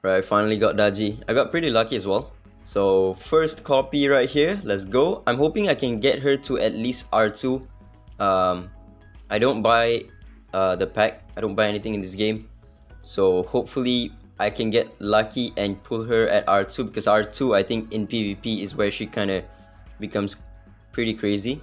Right, finally got Daji. I got pretty lucky as well. So first copy right here, let's go. I'm hoping I can get her to at least R2. I don't buy the pack. I don't buy anything in this game. So hopefully I can get lucky and pull her at R2, because R2 I think in PvP is where she kind of becomes pretty crazy.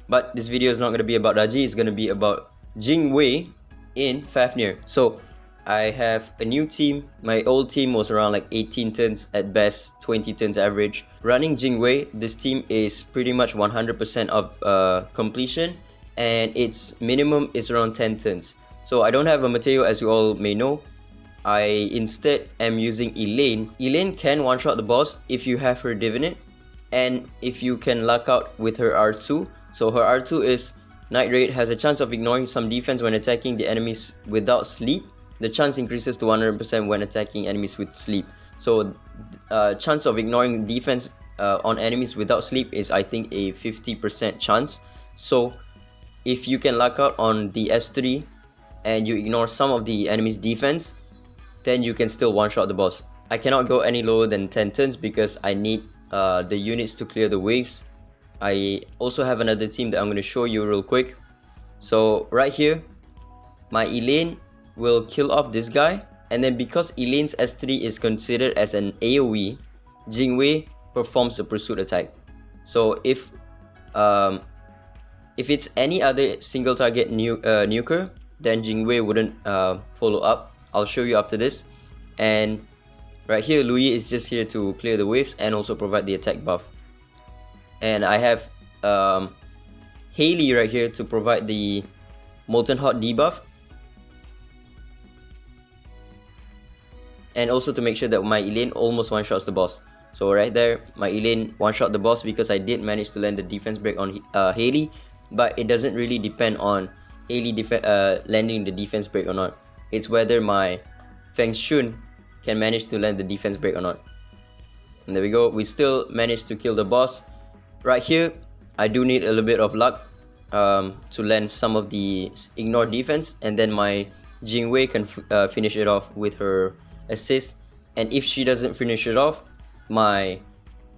But this video is not going to be about Daji, it's going to be about Jingwei in Fafnir. So I have a new team. My old team was around like 18 turns at best, 20 turns average. Running Jingwei, this team is pretty much 100% of completion, and its minimum is around 10 turns. So I don't have a Mateo, as you all may know. I instead am using Elaine. Elaine can one-shot the boss if you have her Divinate, and if you can luck out with her R2. So her R2 is Night Raid, has a chance of ignoring some defense when attacking the enemies without sleep. The chance increases to 100% when attacking enemies with sleep. So chance of ignoring defense on enemies without sleep is, I think, a 50% chance. So if you can luck out on the S3 and you ignore some of the enemy's defense, then you can still one-shot the boss. I cannot go any lower than 10 turns because I need the units to clear the waves. I also have another team that I'm going to show you real quick. So right here, my Elaine will kill off this guy, and then because Elaine's S3 is considered as an AoE, Jingwei performs a pursuit attack. So if it's any other single target nuker, then Jingwei wouldn't follow up. I'll show you after this. And right here, Louis is just here to clear the waves and also provide the attack buff. And I have Haley right here to provide the Molten Hot debuff, and also to make sure that my Elaine almost one-shots the boss. So right there, my Elaine one-shot the boss because I did manage to land the defense break on Haley, but it doesn't really depend on Haley landing the defense break or not. It's whether my Feng Shun can manage to land the defense break or not. And there we go, we still managed to kill the boss. Right here, I do need a little bit of luck to land some of the ignore defense, and then my Jingwei can finish it off with her assist. And if she doesn't finish it off, my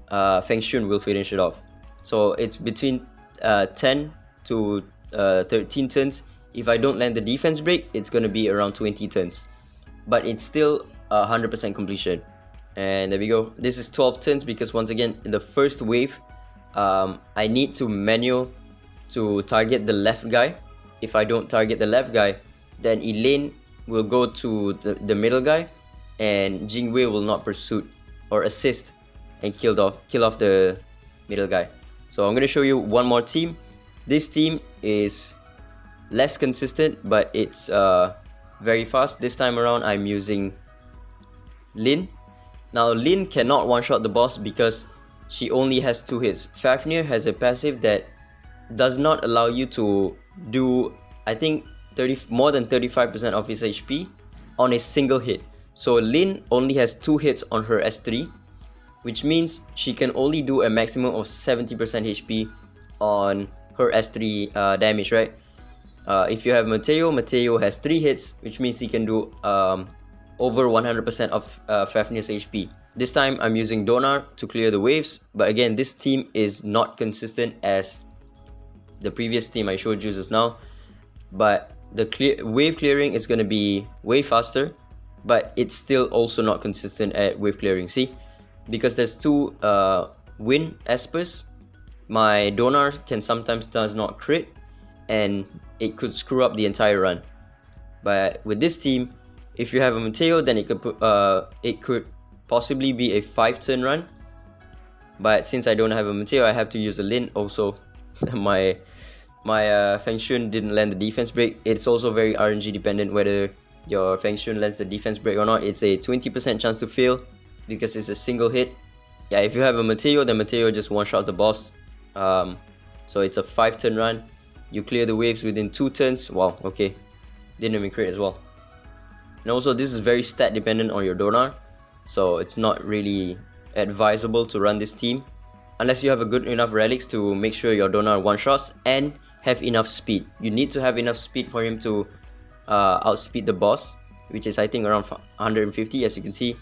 Feng Shun will finish it off. So it's between 10 to 13 turns. If I don't land the defense break, it's going to be around 20 turns, but it's still 100% completion. And there we go, this is 12 turns because once again in the first wave I need to manual to target the left guy. If I don't target the left guy, then Elaine will go to the middle guy, and Jingwei will not pursue or assist and kill off the middle guy. So I'm going to show you one more team. This team is less consistent, but it's very fast. This time around I'm using Lin. Now Lin cannot one-shot the boss because she only has 2 hits. Fafnir has a passive that does not allow you to do, I think, more than 35% of his HP on a single hit. So Lin only has 2 hits on her S3, which means she can only do a maximum of 70% HP on her S3 damage, right? If you have Mateo, Mateo has 3 hits, which means he can do over 100% of Fafnir's HP. This time I'm using Donar to clear the waves, but again this team is not consistent as the previous team I showed you just now. But the wave clearing is going to be way faster, but it's still also not consistent at wave clearing. See, because there's 2 wind espers, my Donar can sometimes does not crit, and it could screw up the entire run. But with this team, if you have a Mateo, then it could possibly be a 5-turn run. But since I don't have a Mateo, I have to use a Lin. Also, my Feng Shun didn't land the defense break. It's also very RNG dependent whether your Feng Shun lands the defense break or not. It's a 20% chance to fail because it's a single hit. Yeah, if you have a Mateo, then Mateo just one-shots the boss. So it's a 5-turn run. You clear the waves within 2 turns. Wow, okay. Didn't even crit as well. And also this is very stat dependent on your Donar, so it's not really advisable to run this team unless you have a good enough relics to make sure your Donar one-shots and have enough speed. You need to have enough speed for him to outspeed the boss, which is I think around 150, as you can see.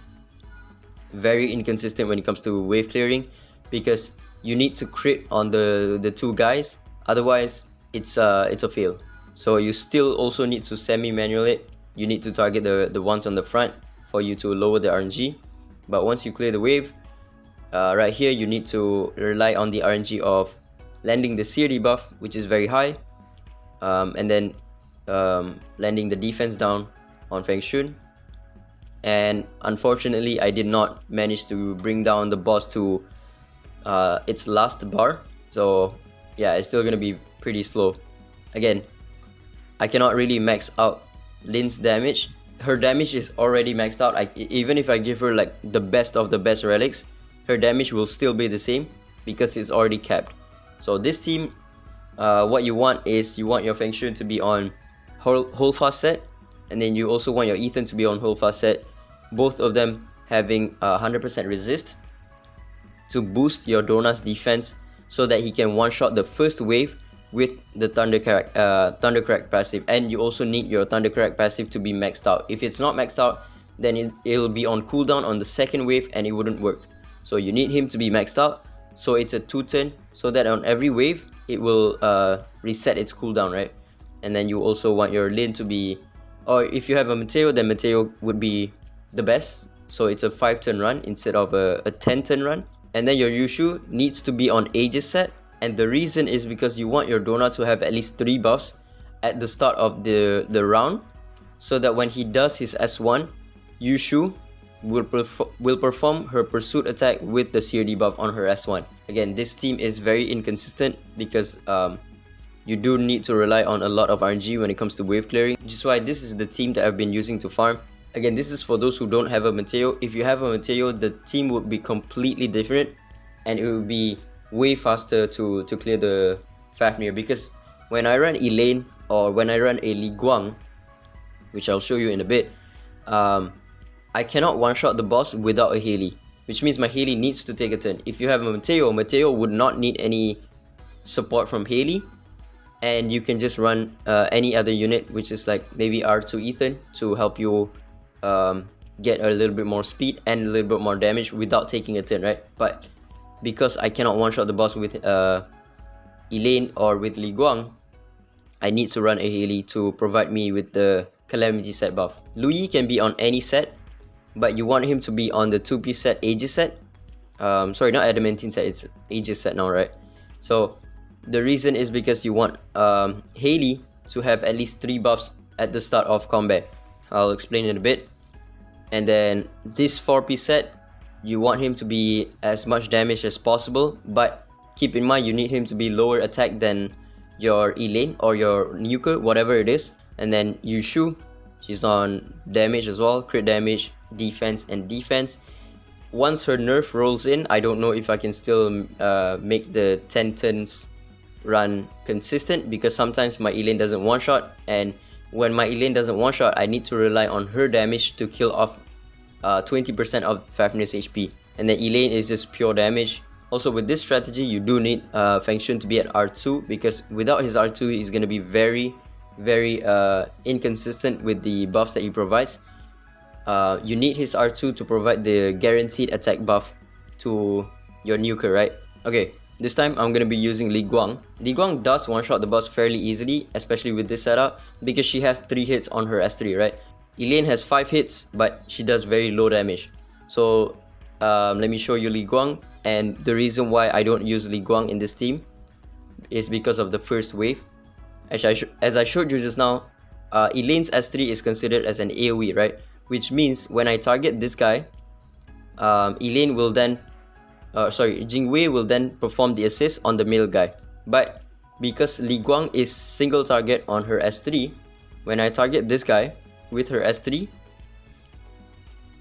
very inconsistent when it comes to wave clearing, because you need to crit on the two guys, otherwise it's a fail. So you still also need to semi-manual it. You need to target the ones on the front for you to lower the RNG. But once you clear the wave, right here you need to rely on the RNG of landing the seer debuff, which is very high, and then landing the defense down on Feng Shun. And unfortunately I did not manage to bring down the boss to its last bar, so yeah, it's still gonna be pretty slow. Again, I cannot really max out Lynn's damage. Her damage is already maxed out. Even if I give her like the best of the best relics, her damage will still be the same because it's already capped. So this team, what you want is you want your Feng Shun to be on hold fast set, and then you also want your Ethan to be on hold fast set, both of them having 100% resist to boost your Donar's defense so that he can one-shot the first wave with the Thundercrack passive. And you also need your Thundercrack passive to be maxed out. If it's not maxed out, then it'll be on cooldown on the second wave and it wouldn't work. So you need him to be maxed out, so it's a 2-turn, so that on every wave it will reset its cooldown, right? And then you also want your Lin to be, or if you have a Mateo, then Mateo would be the best, so it's a 5-turn run instead of a 10-turn run. And then your Yushu needs to be on Ggez set, and the reason is because you want your Donar to have at least 3 buffs at the start of the round, so that when he does his S1, Yushu will perform her pursuit attack with the seer debuff on her S1. Again, this team is very inconsistent because you do need to rely on a lot of RNG when it comes to wave clearing, which is why this is the team that I've been using to farm. Again, this is for those who don't have a Mateo. If you have a Mateo, the team would be completely different and it would be way faster to clear the Fafnir, because when I run Elaine or when I run a Guang, which I'll show you in a bit, I cannot one-shot the boss without a Haley, which means my Haley needs to take a turn. If you have a Mateo, Mateo would not need any support from Haley, and you can just run any other unit, which is like maybe R2 Ethan, to help you get a little bit more speed and a little bit more damage without taking a turn, right? But because I cannot one-shot the boss with Elaine or with Guang, I need to run a Haley to provide me with the Calamity set buff. Louis can be on any set, but you want him to be on the 2-piece set, Ggez set. Sorry, not Adamantine set, it's Ggez set now, right? So the reason is because you want Haley to have at least 3 buffs at the start of combat. I'll explain in a bit. And then this 4-piece set, you want him to be as much damage as possible, but keep in mind you need him to be lower attack than your Elaine or your Nuker, whatever it is. And then Yushu, she's on damage as well, crit damage, defense, and defense. Once her nerf rolls in, I don't know if I can still make the 10 turns run consistent, because sometimes my Elaine doesn't one-shot, and when my Elaine doesn't one-shot, I need to rely on her damage to kill off 20% of Fafnir's HP, and then Elaine is just pure damage. Also, with this strategy, you do need Feng Shun to be at R2, because without his R2, he's going to be very inconsistent with the buffs that he provides. You need his R2 to provide the guaranteed attack buff to your Nuker, right? Okay, this time I'm going to be using Guang. Guang does one-shot the boss fairly easily, especially with this setup, because she has 3 hits on her S3, right? Elaine has 5 hits, but she does very low damage. So let me show you Guang. And the reason why I don't use Guang in this team is because of the first wave. As I showed you just now, Elaine's S3 is considered as an AoE, right? Which means when I target this guy, Elaine will then, Jingwei will then perform the assist on the male guy. But because Guang is single target on her S3, when I target this guy with her S3,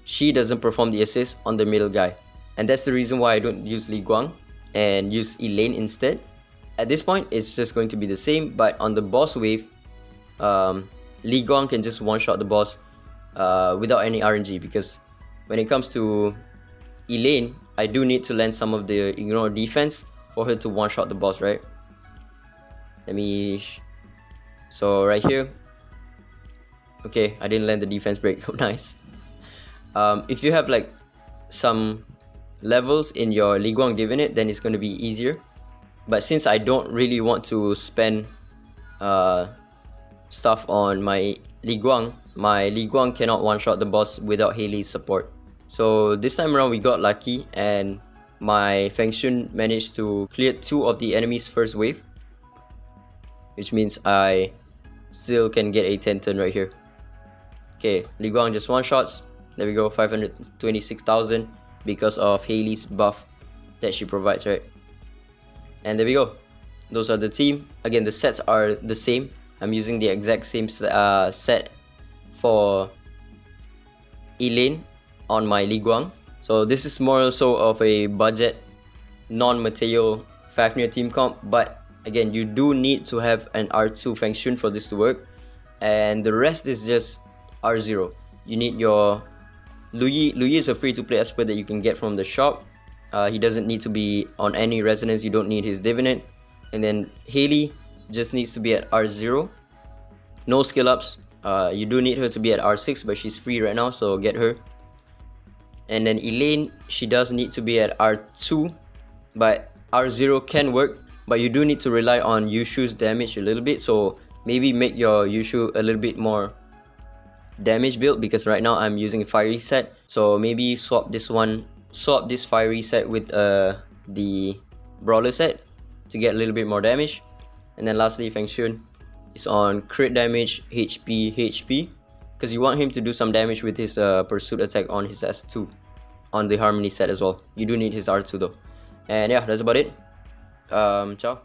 she doesn't perform the assist on the middle guy. And that's the reason why I don't use Guang and use Elaine instead. At this point, it's just going to be the same, but on the boss wave, Guang can just one-shot the boss without any RNG, because when it comes to Elaine, I do need to land some of the ignore defense for her to one-shot the boss, right? So right here, okay, I didn't land the defense break. Nice. If you have like some levels in your Guang Divinate, then it's going to be easier. But since I don't really want to spend stuff on my Guang cannot one-shot the boss without Haley's support. So this time around we got lucky and my Feng Shun managed to clear 2 of the enemy's first wave, which means I still can get a 10 turn right here. Okay, Guang just one-shots. There we go, 526,000 because of Haley's buff that she provides, right? And there we go. Those are the team. Again, the sets are the same. I'm using the exact same set for Elaine on my Guang. So this is more so of a budget, non-Mateo Fafnir team comp. But again, you do need to have an R2 Feng Shun for this to work. And the rest is just R0. You need your Luyi. Luyi is a free-to-play expert that you can get from the shop. He doesn't need to be on any resonance. You don't need his divinate. And then Haley just needs to be at R0. No skill ups. You do need her to be at R6, but she's free right now, so get her. And then Elaine, she does need to be at R2, but R0 can work. But you do need to rely on Yushu's damage a little bit. So maybe make your Yushu a little bit more damage build, because right now I'm using a fiery set. So maybe swap this fiery set with the brawler set to get a little bit more damage. And then lastly, Feng Shun is on crit damage, HP, because you want him to do some damage with his pursuit attack on his S2 on the harmony set as well. You do need his R2 though. And yeah, that's about it. Ciao.